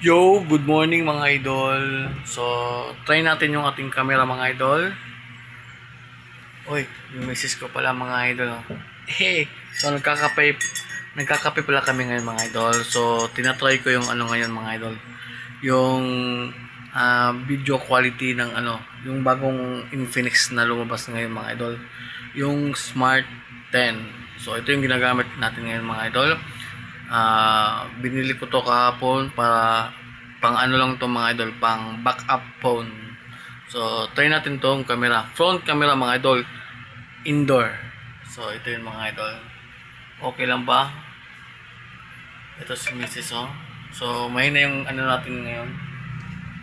Yo, good morning mga idol. So, try natin yung ating camera mga idol. Uy, yung misis ko pala mga idol. Hey, so nagkakape pala kami ngayon mga idol. So, tinatry ko yung ano ngayon mga idol. Yung video quality ng yung bagong Infinix na lumabas ngayon mga idol. Yung Smart 10. So, ito yung ginagamit natin ngayon mga idol. Binili ko to kahapon para pang ano lang to mga idol, pang backup phone. So, try natin tong camera. Front camera mga idol, indoor. So, ito yung mga idol. Okay lang ba? Ito si Mrs. Oh. So, mahina yung ano natin ngayon,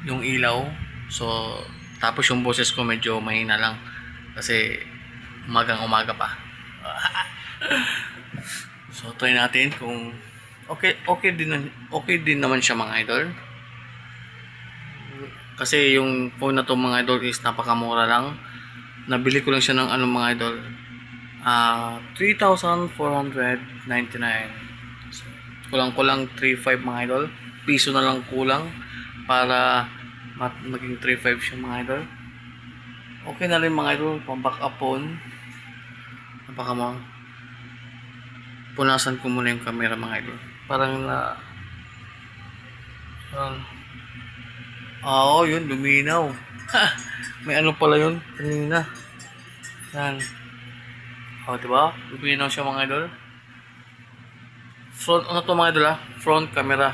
yung ilaw. So, tapos yung boses ko medyo mahina lang kasi umagang umaga pa. So, try natin kung okay din naman siya mga idol. Kasi yung phone na to mga idol is napakamura lang. Nabili ko lang siya ng mga idol. 3,499. So, kulang-kulang 3,500 mga idol. Piso na lang kulang para maging 3,500 siya mga idol. Okay na rin mga idol, pang backup phone. Napakamura. Punasan ko muna yung camera mga idol. Parang oo, yun, luminaw. May ano pala yun, kanina. Yan. Diba? Luminaw siya mga idol. Front, ano to mga idol Front camera.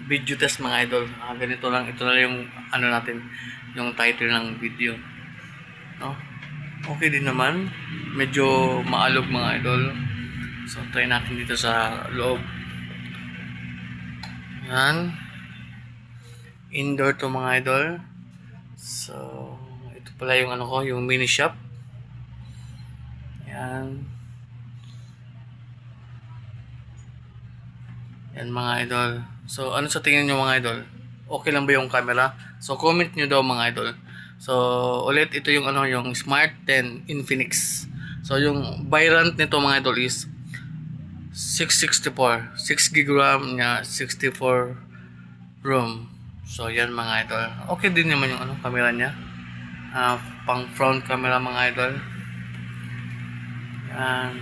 Video test mga idol. Ganito lang, ito na lang yung ano natin, yung title ng video. No? Okay din naman. Medyo maalog mga idol. So, try natin dito sa loob. Yan. Indoor to mga idol. So, ito pala yung ano ko, yung mini shop. Yan. Yan mga idol. So, ano sa tingin nyo mga idol? Okay lang ba yung camera? So, comment nyo daw mga idol. So, ulit ito yung yung Smart 10 Infinix. So, yung variant nito mga idol is 664. 6 GB RAM niya, 64 ROM. So, yan mga idol. Okay din naman yung camera niya. Pang front camera mga idol. Yan.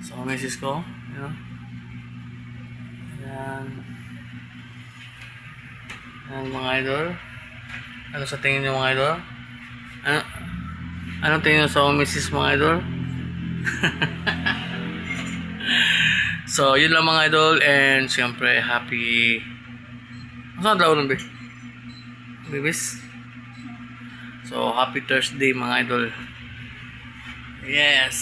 So, misis ko. Yan. Yan mga idol. Ano sa tingin niyo mga idol? Ano tingin niyo sa misis mga idol? So, yun lang mga idol. And, siyempre, happy... Saan daw nun, Bibis? So, happy Thursday mga idol. Yes!